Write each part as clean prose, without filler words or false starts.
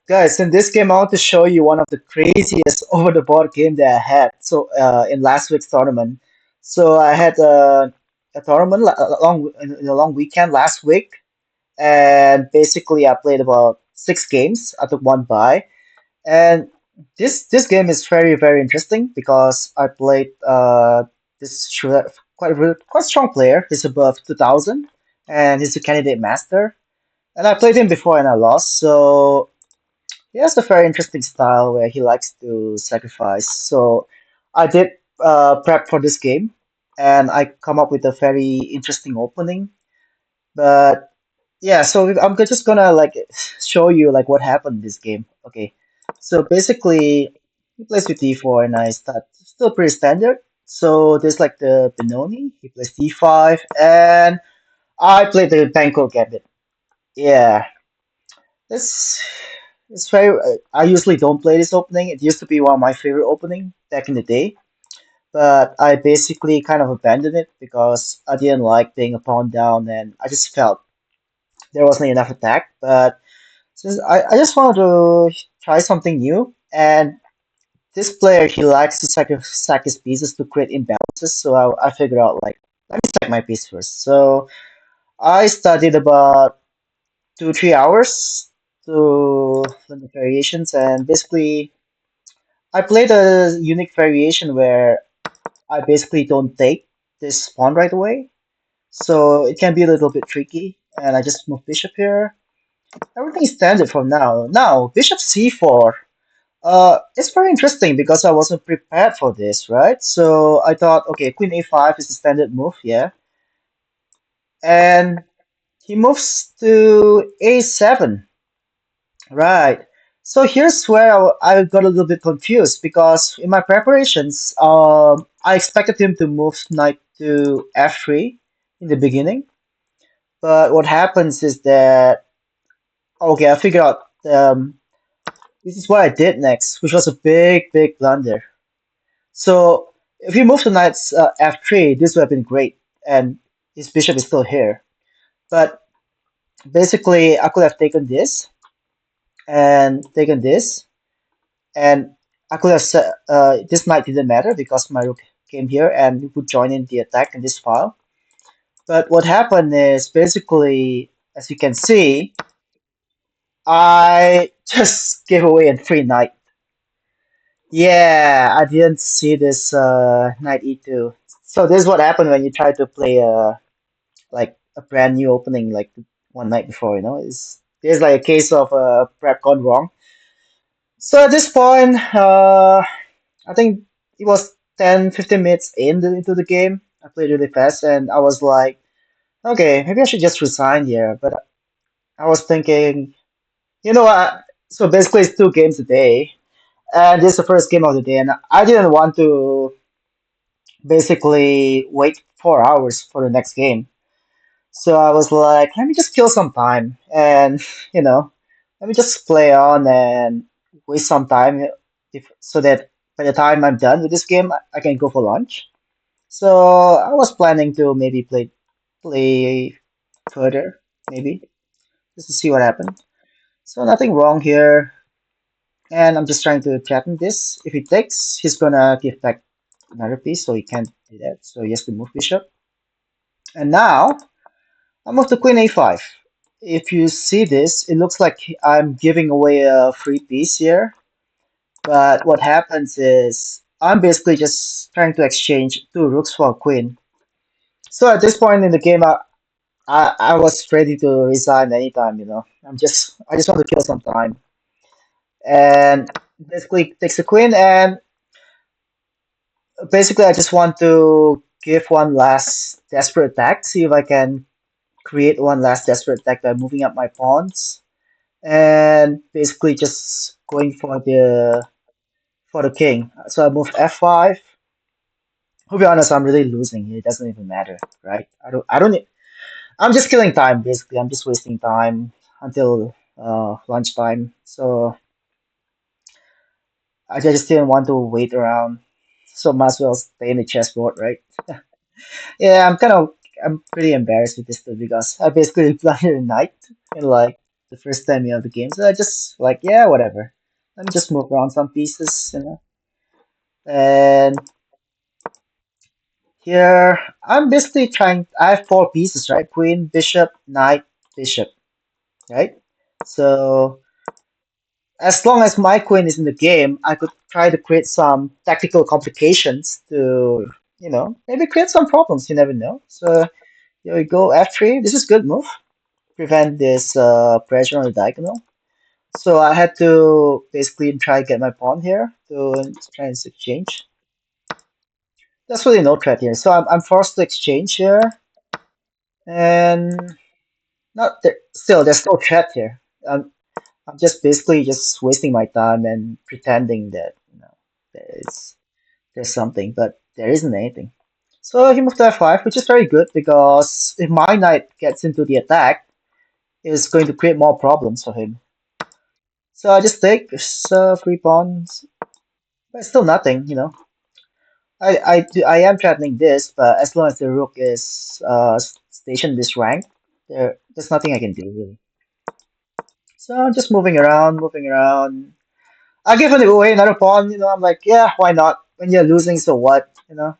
Guys, in this game, I want to show you one of the craziest over-the-board game that I had. So, in last week's tournament, so I had a tournament in a long weekend last week, and basically I played about 6 games. I took one bye, and this game is very interesting because I played quite strong player. He's above 2000, and he's a candidate master. And I played him before and I lost, so. He has a very interesting style where he likes to sacrifice. So I did prep for this game, and I come up with a very interesting opening. But yeah, so just gonna like show you like what happened in this game. Okay, so basically he plays with d4, and I start still pretty standard. So there's like the Benoni. He plays d5, and I played the Banco Gambit. Yeah, this it's very. I usually don't play this opening. It used to be one of my favorite opening back in the day, but I basically kind of abandoned it because I didn't like being a pawn down, and I just felt there wasn't enough attack. But since I just wanted to try something new, and this player he likes to sack his pieces to create imbalances. So I figured out like let me sack my piece first. So I studied about 2 3 hours to learn the variations, and basically I played a unique variation where I basically don't take this pawn right away, so it can be a little bit tricky. And I just move bishop here. Everything is standard for now. Now bishop c4. It's very interesting because I wasn't prepared for this, right? So I thought, okay, queen a5 is the standard move, yeah. And he moves to a7. Right. So here's where I got a little bit confused because in my preparations, I expected him to move knight to f3 in the beginning. But what happens is that, okay, I figured out this is what I did next, which was a big blunder. So if he moved to knight f3, this would have been great, and his bishop is still here. But basically, I could have taken this and taken this. And I could have said this knight didn't matter because my rook came here and it would join in the attack in this file. But what happened is basically, as you can see, I just gave away a free knight. Yeah, I didn't see this knight e2. So this is what happened when you try to play like a brand new opening like one night before. Is there's like a case of prep gone wrong. So at this point, I think it was 10, 15 minutes into the game. I played really fast and I was like, okay, maybe I should just resign here. But I was thinking, you know what? So basically, it's 2 games a day, and this is the first game of the day, and I didn't want to basically wait 4 hours for the next game. So I was like, let me just kill some time and, you know, let me just play on and waste some time so that by the time I'm done with this game, I can go for lunch. So I was planning to maybe play further, maybe just to see what happened. So nothing wrong here, and I'm just trying to threaten this. If he takes, he's gonna give back another piece, so he can't do that. So he has to move bishop. And now I move to queen a5. If you see this, it looks like I'm giving away a free piece here. But what happens is I'm basically just trying to exchange 2 rooks for a queen. So at this point in the game, I was ready to resign anytime. I just want to kill some time. And basically takes the queen, and basically I just want to give one last desperate attack, see if I can create one last desperate attack by moving up my pawns and basically just going for the king. So I move f5. To be honest, I'm really losing here. It doesn't even matter, right? I'm just killing time basically. I'm just wasting time until lunchtime. So I just didn't want to wait around. So might as well stay in the chessboard, right? Yeah, I'm pretty embarrassed with this too because I basically blundered a knight in like the first time of the game. So I just like, yeah, whatever. Let me just move around some pieces, And here, I'm basically trying. I have four pieces, right? Queen, bishop, knight, bishop, right? So as long as my queen is in the game, I could try to create some tactical complications to, maybe create some problems. You never know. So here we go, f3. This is good move. Prevent this pressure on the diagonal. So I had to basically try to get my pawn here to try and exchange. There's really no threat here. So I'm forced to exchange here. And not there, still, there's no threat here. I'm just basically just wasting my time and pretending that, there's something, but there isn't anything. So he moved to f5, which is very good because if my knight gets into the attack, it's going to create more problems for him. So I just take three pawns, but it's still nothing. I am threatening this, but as long as the rook is stationed this rank, there's nothing I can do really. So I'm just moving around, moving around. I give it away another pawn. I'm like, yeah, why not? When you're losing, so what? I'm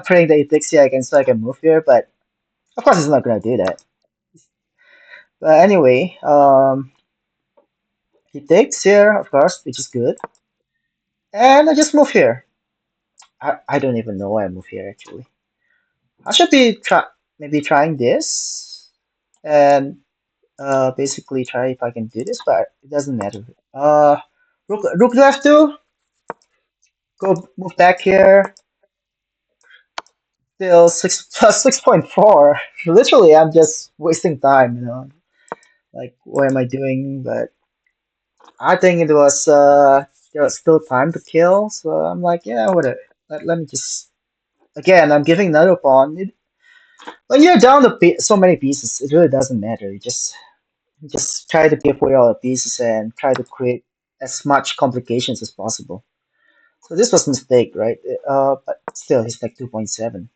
praying that he takes here again so I can move here, but of course he's not gonna do that. But anyway, he takes here, of course, which is good, and I just move here. I don't even know why I move here actually. I should be maybe trying this and basically try if I can do this, but it doesn't matter. Rook to f2. Go move back here. Still 6+6.4. Literally, I'm just wasting time. Like, what am I doing? But I think there was still time to kill, so I'm like, yeah, whatever. Let me just again. I'm giving another pawn. When you're down to so many pieces, it really doesn't matter. You just try to give away all the pieces and try to create as much complications as possible. So this was a mistake, right? But still, he's like 2.7.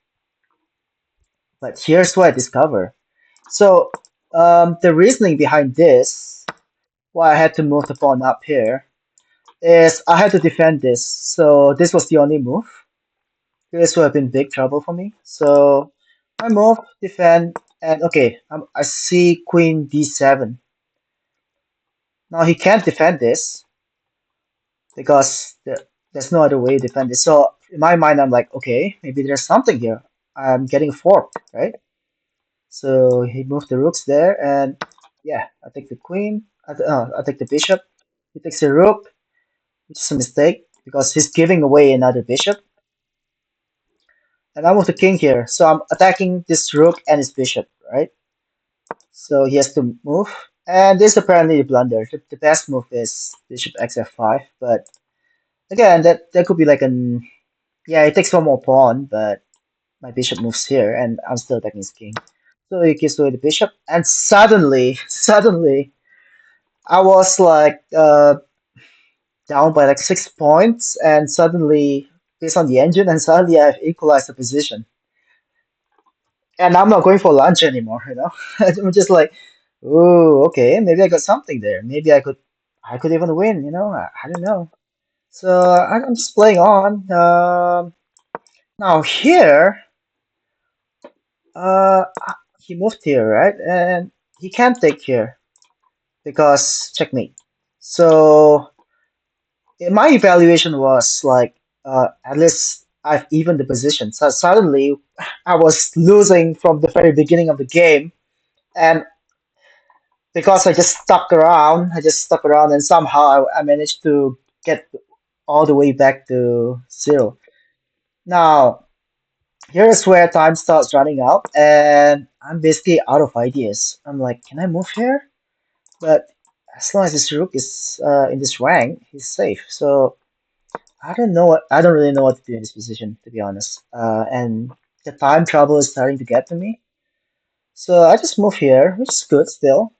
But here's what I discover. So the reasoning behind this, why I had to move the pawn up here, is I had to defend this. So this was the only move. This would have been big trouble for me. So I move, defend, and okay, I see queen d7. Now he can't defend this because there's no other way to defend this. So in my mind, I'm like, okay, maybe there's something here. I'm getting forked, right? So he moved the rooks there, and yeah, I take the queen. I take the bishop. He takes the rook, which is a mistake because he's giving away another bishop. And I move the king here, so I'm attacking this rook and his bishop, right? So he has to move, and this is apparently a blunder. The best move is bishop xf5, but again, that could be like an yeah. It takes one more pawn, but my bishop moves here, and I'm still attacking his king. So he gives away the bishop, and suddenly, I was like down by like 6 points, and suddenly, based on the engine, and suddenly I've equalized the position. And I'm not going for lunch anymore. I'm just like, oh, okay, maybe I got something there. Maybe I could even win. I don't know. So I'm just playing on. Now here, uh, he moved here, right? And he can't take here because checkmate. So my evaluation was like, at least I've evened the position. So suddenly, I was losing from the very beginning of the game, and because I just stuck around, and somehow I managed to get all the way back to zero. Now, here's where time starts running out, and I'm basically out of ideas. I'm like, can I move here? But as long as this rook is in this rank, he's safe. So I don't know I don't really know what to do in this position, to be honest. And the time trouble is starting to get to me. So I just move here, which is good still.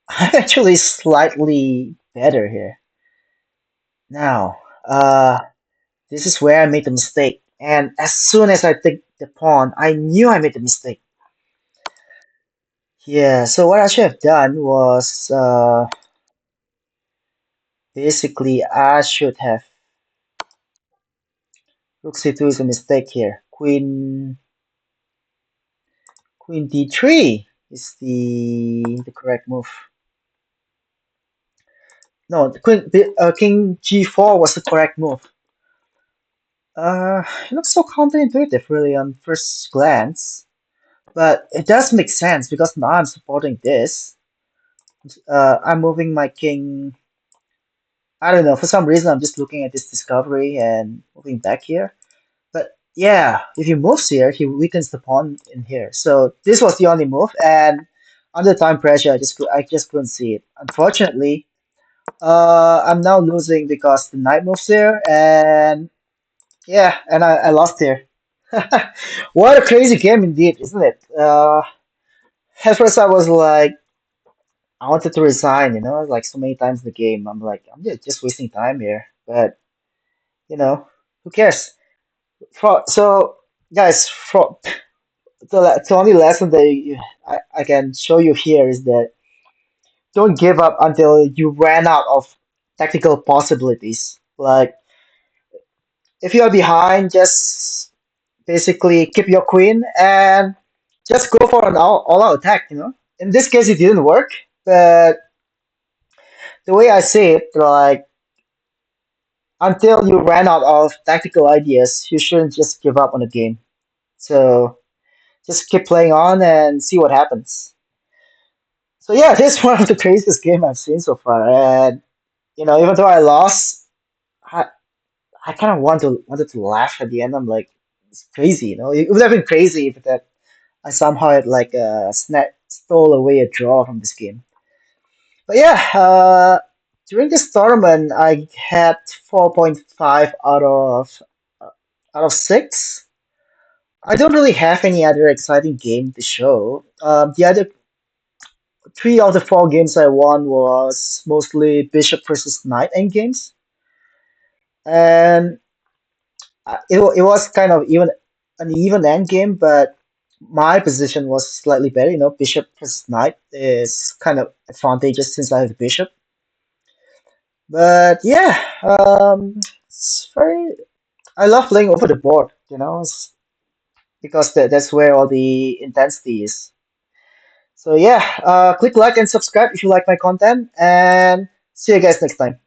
I'm actually slightly better here. Now, this is where I made the mistake. And as soon as I take the pawn, I knew I made the mistake. Yeah, so what I should have done was basically I should have rook c2 is a mistake here. Queen d3 is the correct move. No, king g4 was the correct move. It looks so counterintuitive really on first glance, but it does make sense because now I'm supporting this. I'm moving my king. I don't know, for some reason I'm just looking at this discovery and moving back here. But yeah, if he moves here, he weakens the pawn in here. So this was the only move, and under time pressure, I just couldn't see it. Unfortunately, I'm now losing because the knight moves here, and yeah, and I lost here. What a crazy game indeed, isn't it? At first I was like, I wanted to resign, like so many times in the game. I'm like, I'm just wasting time here. But who cares? So, guys, the only lesson that I can show you here is that don't give up until you ran out of tactical possibilities. Like, if you are behind, just basically keep your queen and just go for an all-out attack. In this case, it didn't work, but the way I see it, like, until you ran out of tactical ideas, you shouldn't just give up on the game. So just keep playing on and see what happens. So yeah, this is one of the craziest game I've seen so far, and even though I lost, I, I kind of wanted to laugh at the end. I'm like, it's crazy. It would have been crazy if that I somehow had like stole away a draw from this game. But yeah, during this tournament, I had 4.5 out of 6. I don't really have any other exciting game to show. The other 3 of the 4 games I won was mostly Bishop versus Knight endgames, and it was kind of an even end game, but my position was slightly better. Bishop versus Knight is kind of advantageous since I have Bishop. But yeah, it's very. I love playing over the board. Because that's where all the intensity is. So yeah, click like and subscribe if you like my content, and see you guys next time.